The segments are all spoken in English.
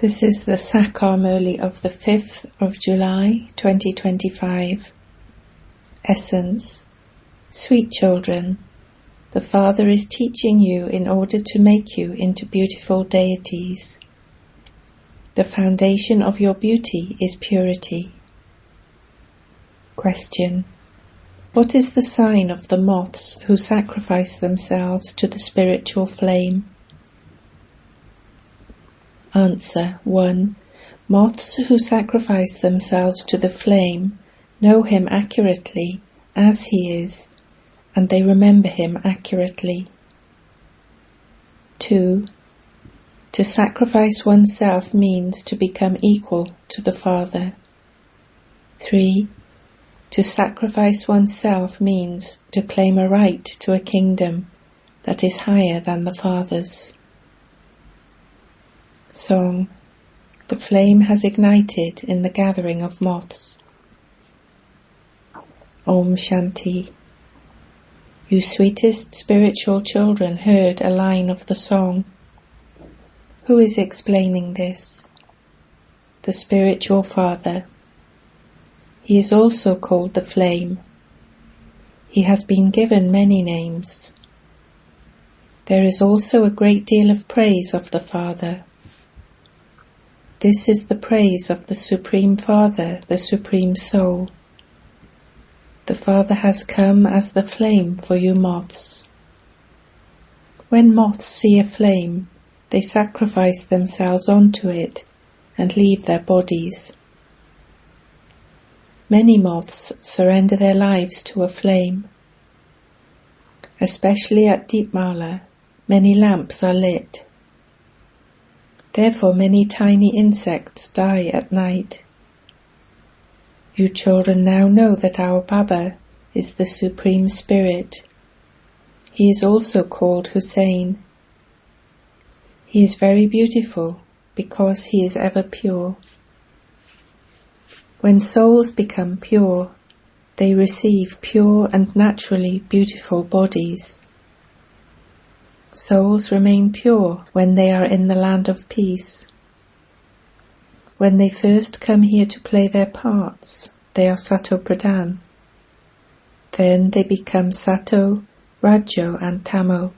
This is the English Murli of the 5th of July 2025. Essence. Sweet children, the Father is teaching you in order to make you into beautiful deities. The foundation of your beauty is purity. Question. What is the sign of the moths who sacrifice themselves to the spiritual flame? Answer. 1. Moths who sacrifice themselves to the flame know him accurately as he is, and they remember him accurately. 2. To sacrifice oneself means to become equal to the Father. 3. To sacrifice oneself means to claim a right to a kingdom that is higher than the Father's. Song. The flame has ignited in the gathering of moths. Om Shanti. You sweetest spiritual children heard a line of the song. Who is explaining this? The spiritual Father. He is also called the flame. He has been given many names. There is also a great deal of praise of the Father. This is the praise of the Supreme Father, the Supreme Soul. The Father has come as the flame for you moths. When moths see a flame, they sacrifice themselves onto it and leave their bodies. Many moths surrender their lives to a flame. Especially at Deepmala, many lamps are lit. Therefore many tiny insects die at night. You children now know that our Baba is the Supreme Spirit. He is also called Hussein. He is very beautiful because he is ever pure. When souls become pure, they receive pure and naturally beautiful bodies. Souls remain pure when they are in the land of peace. When they first come here to play their parts, they are Sato Pradhan. Then they become Sato, Rajo and Tamo.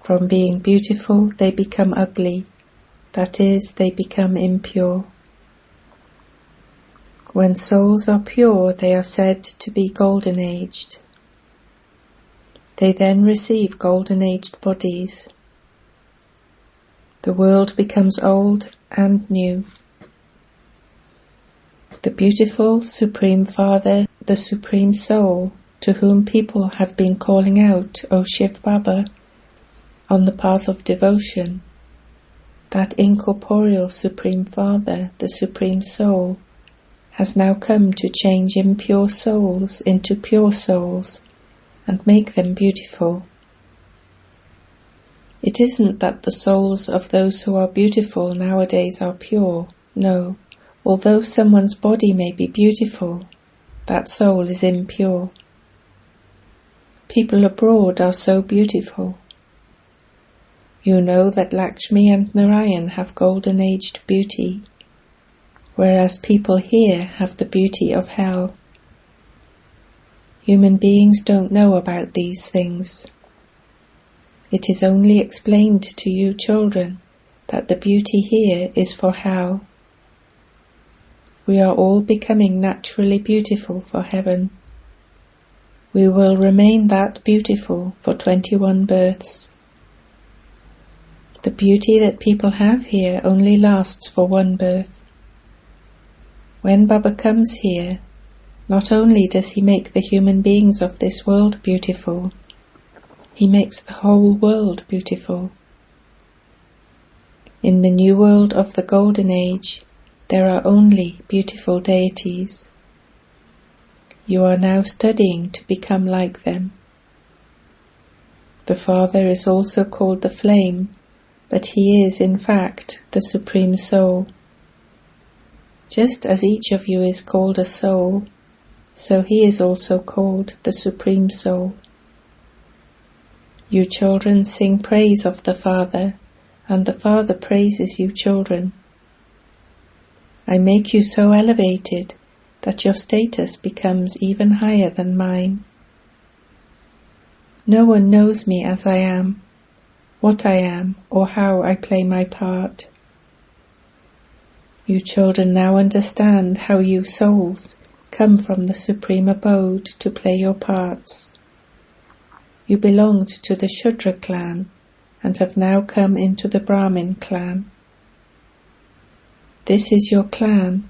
From being beautiful, they become ugly, that is, they become impure. When souls are pure, they are said to be golden-aged. They then receive golden-aged bodies. The world becomes old and new. The beautiful Supreme Father, the Supreme Soul, to whom people have been calling out, O Shiv Baba, on the path of devotion, that incorporeal Supreme Father, the Supreme Soul, has now come to change impure souls into pure souls and make them beautiful. It isn't that the souls of those who are beautiful nowadays are pure. No, although someone's body may be beautiful, that soul is impure. People abroad are so beautiful. You know that Lakshmi and Narayan have golden-aged beauty, whereas people here have the beauty of hell. Human beings don't know about these things. It is only explained to you children that the beauty here is for hell. We are all becoming naturally beautiful for heaven. We will remain that beautiful for 21 births. The beauty that people have here only lasts for one birth. When Baba comes here, not only does he make the human beings of this world beautiful, he makes the whole world beautiful. In the new world of the Golden Age, there are only beautiful deities. You are now studying to become like them. The Father is also called the Flame, but he is in fact the Supreme Soul. Just as each of you is called a soul, so he is also called the Supreme Soul. You children sing praise of the Father and the Father praises you children. I make you so elevated that your status becomes even higher than mine. No one knows me as I am, what I am, or how I play my part. You children now understand how you souls come from the Supreme Abode to play your parts. You belonged to the Shudra clan and have now come into the Brahmin clan. This is your clan.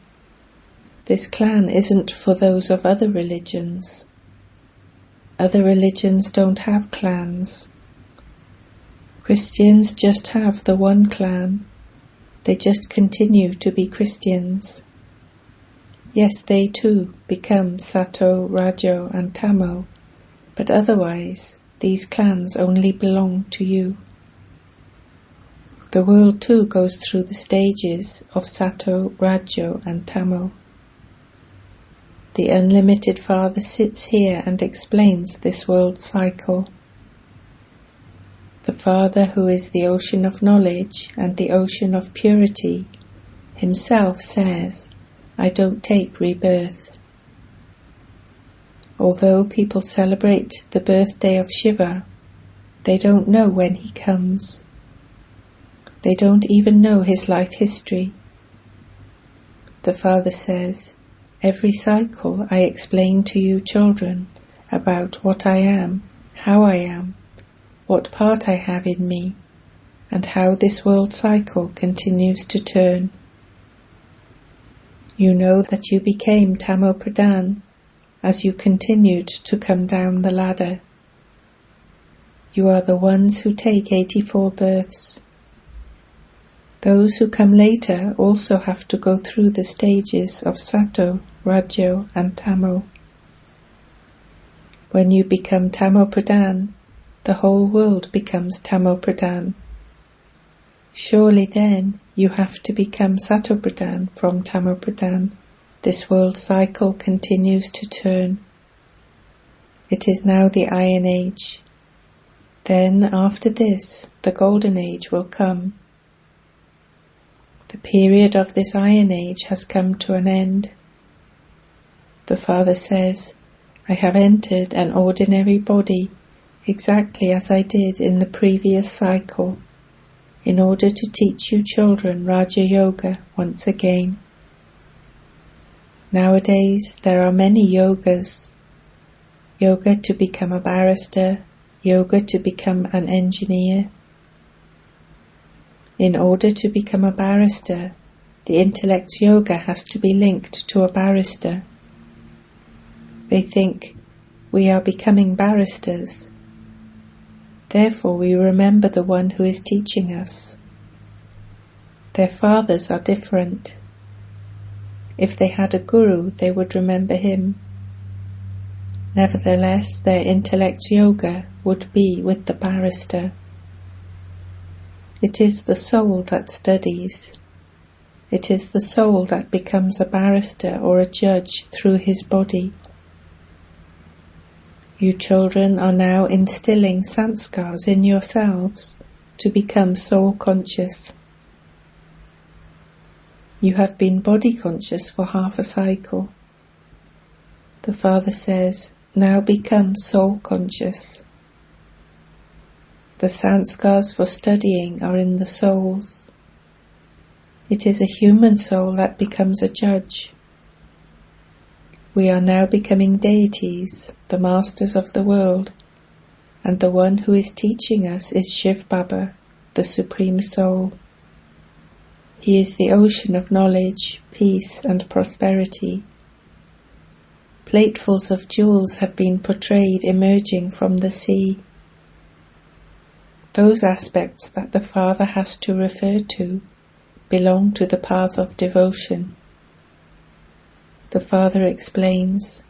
This clan isn't for those of other religions. Other religions don't have clans. Christians just have the one clan. They just continue to be Christians. Yes, they too become Sato, Rajo and Tamo, but otherwise these clans only belong to you. The world too goes through the stages of Sato, Rajo and Tamo. The Unlimited Father sits here and explains this world cycle. The Father, who is the ocean of knowledge and the ocean of purity, himself says, I don't take rebirth. Although people celebrate the birthday of Shiva, they don't know when he comes. They don't even know his life history. The Father says, every cycle I explain to you children about what I am, how I am, what part I have in me, and how this world cycle continues to turn. You know that you became Tamo Pradhan as you continued to come down the ladder. You are the ones who take 84 births. Those who come later also have to go through the stages of Sato, Rajo and Tamo. When you become Tamo Pradhan, the whole world becomes Tamo Pradhan. Surely then you have to become Sato Pradhan from Tamo Pradhan. This world cycle continues to turn. It is now the Iron Age. Then after this, the Golden Age will come. The period of this Iron Age has come to an end. The Father says, I have entered an ordinary body exactly as I did in the previous cycle, in order to teach you children Raja Yoga once again. Nowadays there are many yogas. Yoga to become a barrister, yoga to become an engineer. In order to become a barrister, the intellect's yoga has to be linked to a barrister. They think, we are becoming barristers. Therefore we remember the one who is teaching us. Their fathers are different. If they had a guru, they would remember him. Nevertheless, their intellect yoga would be with the barrister. It is the soul that studies. It is the soul that becomes a barrister or a judge through his body. You children are now instilling sanskars in yourselves to become soul conscious. You have been body conscious for half a cycle. The Father says, now become soul conscious. The sanskars for studying are in the souls. It is a human soul that becomes a judge. We are now becoming deities, the masters of the world, and the one who is teaching us is Shiv Baba, the Supreme Soul. He is the ocean of knowledge, peace and prosperity. Platefuls of jewels have been portrayed emerging from the sea. Those aspects that the Father has to refer to belong to the path of devotion. The Father explains,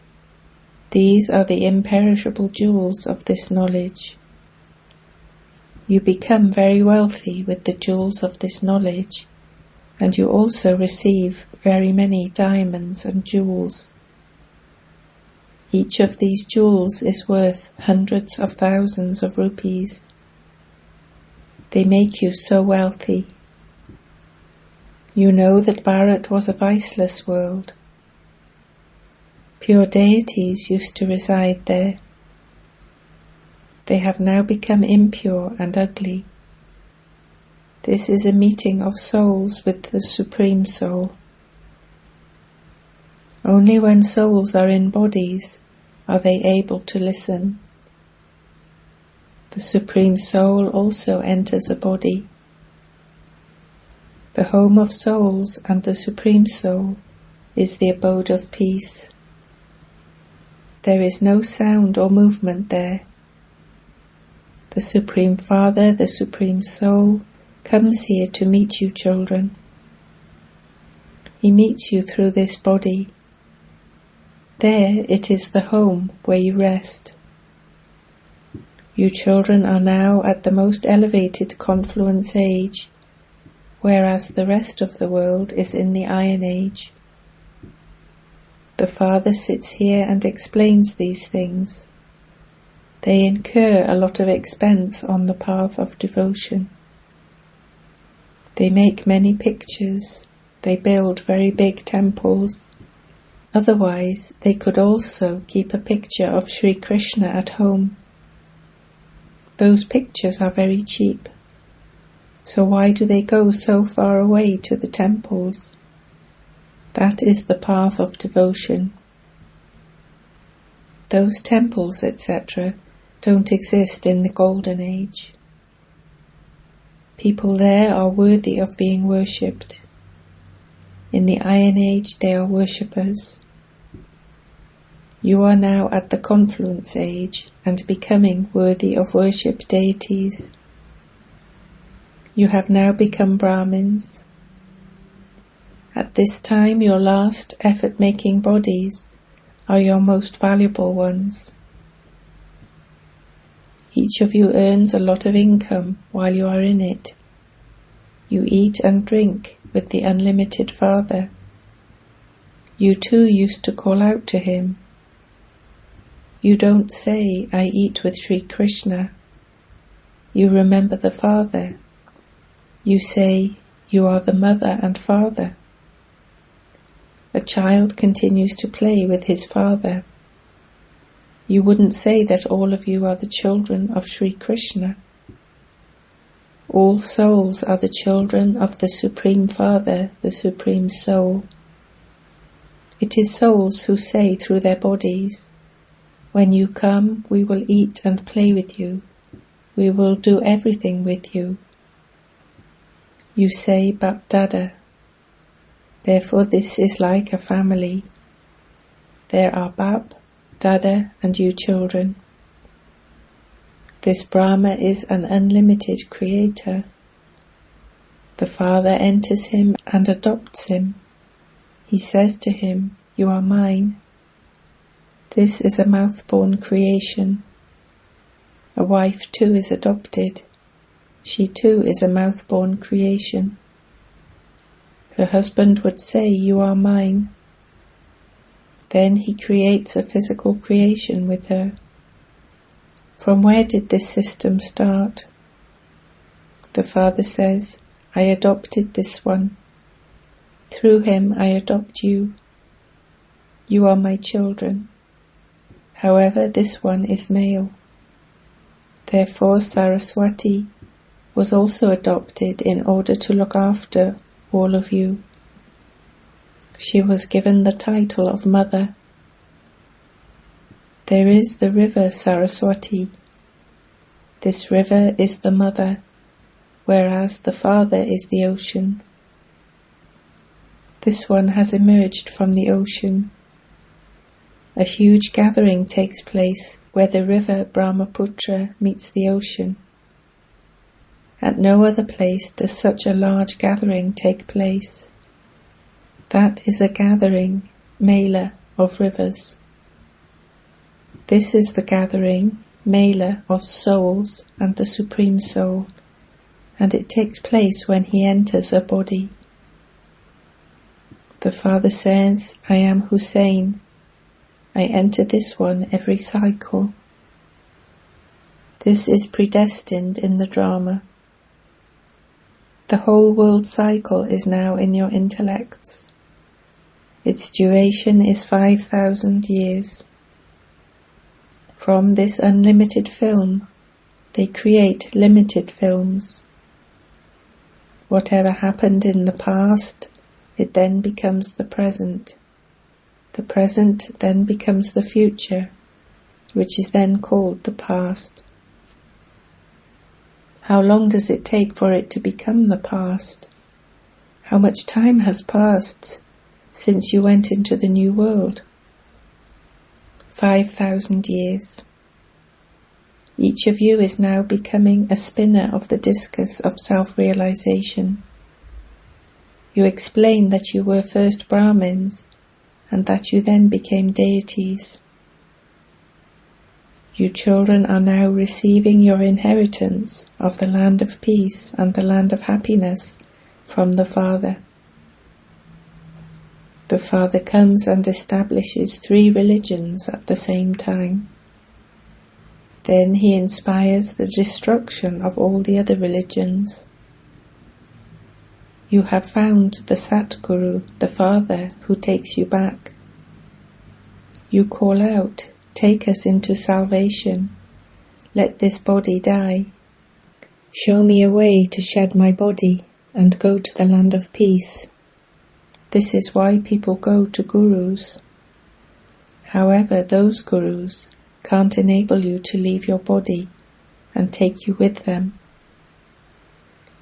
these are the imperishable jewels of this knowledge. You become very wealthy with the jewels of this knowledge, and you also receive very many diamonds and jewels. Each of these jewels is worth hundreds of thousands of rupees. They make you so wealthy. You know that Bharat was a viceless world. Pure deities used to reside there. They have now become impure and ugly. This is a meeting of souls with the Supreme Soul. Only when souls are in bodies are they able to listen. The Supreme Soul also enters a body. The home of souls and the Supreme Soul is the abode of peace. There is no sound or movement there. The Supreme Father, the Supreme Soul, comes here to meet you, children. He meets you through this body. There it is the home where you rest. You children are now at the most elevated confluence age, whereas the rest of the world is in the Iron Age. The Father sits here and explains these things. They incur a lot of expense on the path of devotion. They make many pictures. They build very big temples. Otherwise, they could also keep a picture of Sri Krishna at home. Those pictures are very cheap. So why do they go so far away to the temples? That is the path of devotion. Those temples, etc., don't exist in the Golden Age. People there are worthy of being worshipped. In the Iron Age they are worshippers. You are now at the Confluence Age and becoming worthy of worship deities. You have now become Brahmins. At this time your last effort-making bodies are your most valuable ones. Each of you earns a lot of income while you are in it. You eat and drink with the unlimited Father. You too used to call out to him. You don't say, I eat with Sri Krishna. You remember the Father. You say, you are the mother and father. A child continues to play with his father. You wouldn't say that all of you are the children of Sri Krishna. All souls are the children of the Supreme Father, the Supreme Soul. It is souls who say through their bodies, when you come, we will eat and play with you. We will do everything with you. You say, Bap Dada. Therefore this is like a family. There are Bap, Dada and you children. This Brahma is an unlimited creator. The Father enters him and adopts him. He says to him, you are mine. This is a mouth-born creation. A wife too is adopted. She too is a mouth-born creation. Her husband would say, you are mine. Then he creates a physical creation with her. From where did this system start? The Father says, I adopted this one. Through him I adopt you. You are my children. However, this one is male. Therefore Saraswati was also adopted in order to look after all of you. She was given the title of mother. There is the river Saraswati. This river is the mother, whereas the father is the ocean. This one has emerged from the ocean. A huge gathering takes place where the river Brahmaputra meets the ocean. At no other place does such a large gathering take place. That is a gathering, Mela, of rivers. This is the gathering, Mela, of souls and the Supreme Soul, and it takes place when he enters a body. The Father says, I am Hussein. I enter this one every cycle. This is predestined in the drama. The whole world cycle is now in your intellects. Its duration is 5,000 years. From this unlimited film, they create limited films. Whatever happened in the past, it then becomes the present. The present then becomes the future, which is then called the past. How long does it take for it to become the past? How much time has passed since you went into the new world? 5,000 years. Each of you is now becoming a spinner of the discus of self-realization. You explain that you were first Brahmins and that you then became deities. You children are now receiving your inheritance of the land of peace and the land of happiness from the Father. The Father comes and establishes 3 religions at the same time. Then he inspires the destruction of all the other religions. You have found the Satguru, the Father, who takes you back. You call out, "Take us into salvation. Let this body die. Show me a way to shed my body and go to the land of peace." This is why people go to gurus. However, those gurus can't enable you to leave your body and take you with them.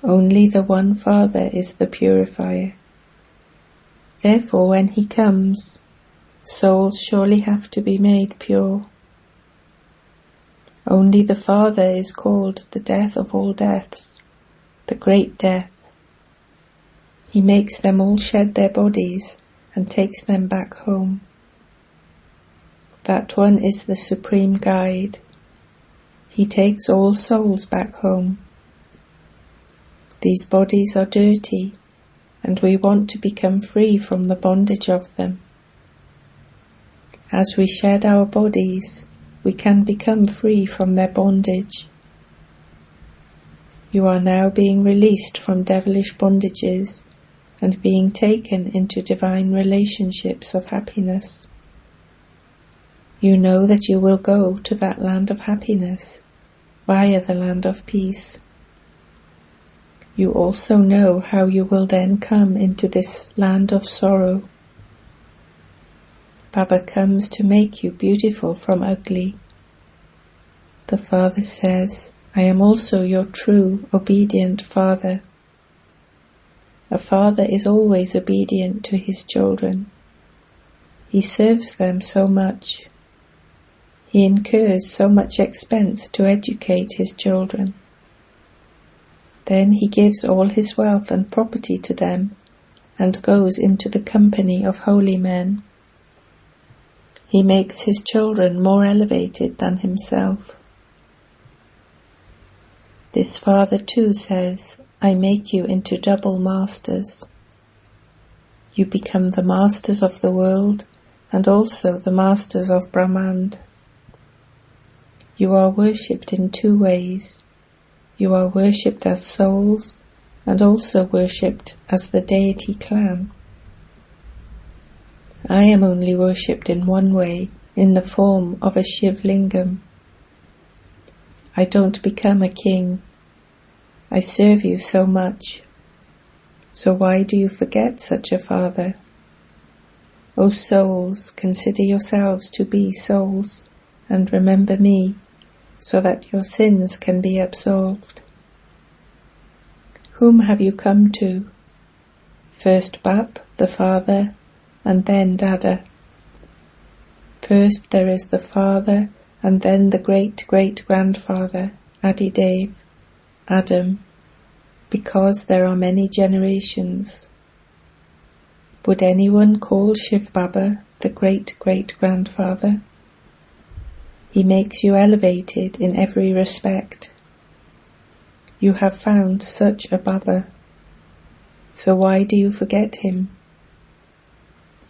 Only the one Father is the purifier. Therefore, when he comes, souls surely have to be made pure. Only the Father is called the death of all deaths, the great death. He makes them all shed their bodies and takes them back home. That one is the supreme guide. He takes all souls back home. These bodies are dirty, and we want to become free from the bondage of them. As we shed our bodies, we can become free from their bondage. You are now being released from devilish bondages and being taken into divine relationships of happiness. You know that you will go to that land of happiness via the land of peace. You also know how you will then come into this land of sorrow. Baba comes to make you beautiful from ugly. The Father says, "I am also your true, obedient Father." A father is always obedient to his children. He serves them so much. He incurs so much expense to educate his children. Then he gives all his wealth and property to them and goes into the company of holy men. He makes his children more elevated than himself. This Father too says, "I make you into double masters." You become the masters of the world and also the masters of Brahmand. You are worshipped in 2 ways. You are worshipped as souls and also worshipped as the deity clan. I am only worshipped in one way, in the form of a Shiv Lingam. I don't become a king. I serve you so much. So why do you forget such a Father? O souls, consider yourselves to be souls, and remember me, so that your sins can be absolved. Whom have you come to? First Bap, the Father, and then Dada. First there is the Father, and then the great-great-grandfather, Adidev, Adam, because there are many generations. Would anyone call Shiv Baba the great-great-grandfather? He makes you elevated in every respect. You have found such a Baba, so why do you forget him?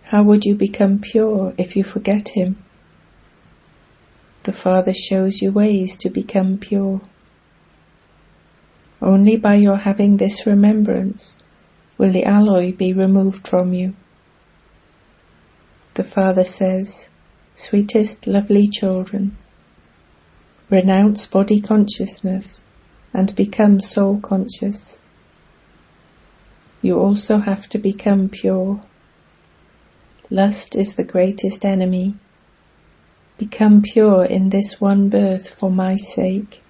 How would you become pure if you forget him? The Father shows you ways to become pure. Only by your having this remembrance will the alloy be removed from you. The Father says, "Sweetest, lovely children, renounce body consciousness and become soul conscious. You also have to become pure. Lust is the greatest enemy. Become pure in this one birth for my sake."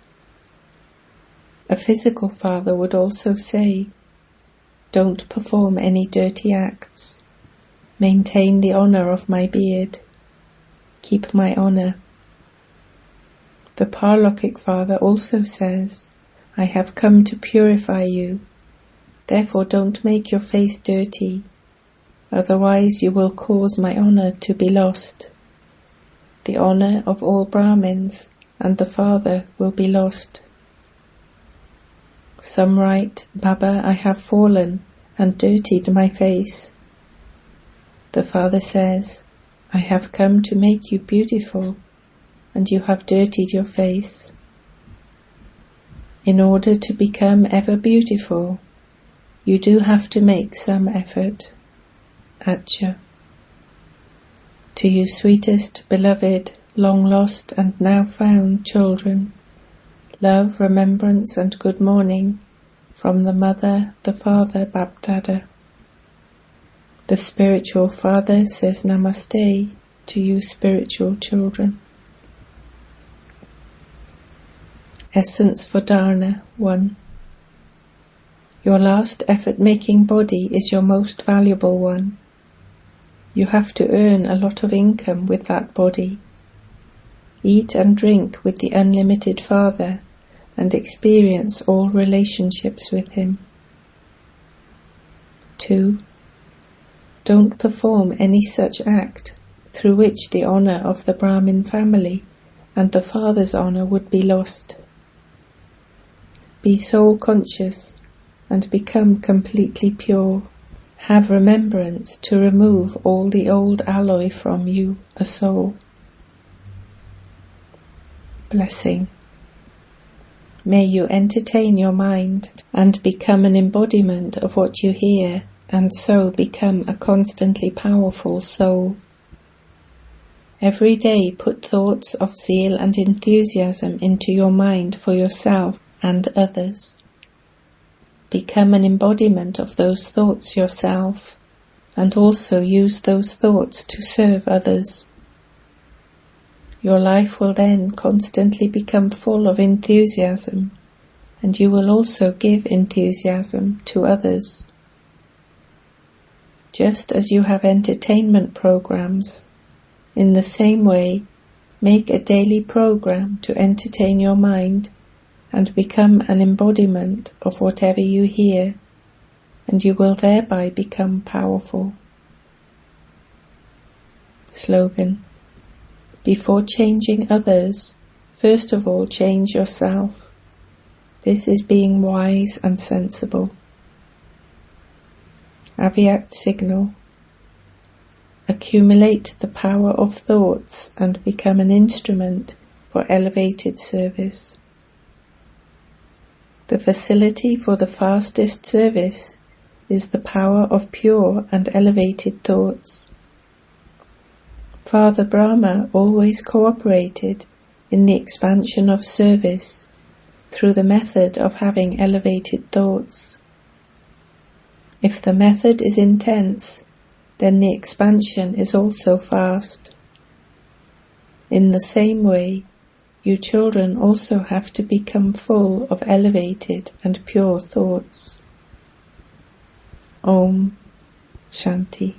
A physical father would also say, "Don't perform any dirty acts. Maintain the honor of my beard. Keep my honor." The Paralokhic Father also says, "I have come to purify you. Therefore don't make your face dirty. Otherwise you will cause my honor to be lost. The honor of all Brahmins and the Father will be lost." Some write, "Baba, I have fallen and dirtied my face." The Father says, "I have come to make you beautiful, and you have dirtied your face. In order to become ever beautiful, you do have to make some effort." Acha. To you sweetest, beloved, long lost and now found children, love, remembrance and good morning from the Mother, the Father, Bapdada. The Spiritual Father says Namaste to you spiritual children. Essence for Dharana 1. Your last effort-making body is your most valuable one. You have to earn a lot of income with that body. Eat and drink with the unlimited Father and experience all relationships with him. 2. Don't perform any such act through which the honor of the Brahmin family and the Father's honor would be lost. Be soul conscious and become completely pure. Have remembrance to remove all the old alloy from you, a soul. Blessing. May you entertain your mind and become an embodiment of what you hear, and so become a constantly powerful soul. Every day put thoughts of zeal and enthusiasm into your mind for yourself and others. Become an embodiment of those thoughts yourself, and also use those thoughts to serve others. Your life will then constantly become full of enthusiasm, and you will also give enthusiasm to others. Just as you have entertainment programs, in the same way, make a daily program to entertain your mind and become an embodiment of whatever you hear, and you will thereby become powerful. Slogan. Before changing others, first of all change yourself. This is being wise and sensible. Avyakt signal. Accumulate the power of thoughts and become an instrument for elevated service. The facility for the fastest service is the power of pure and elevated thoughts. Father Brahma always cooperated in the expansion of service through the method of having elevated thoughts. If the method is intense, then the expansion is also fast. In the same way, you children also have to become full of elevated and pure thoughts. Om Shanti.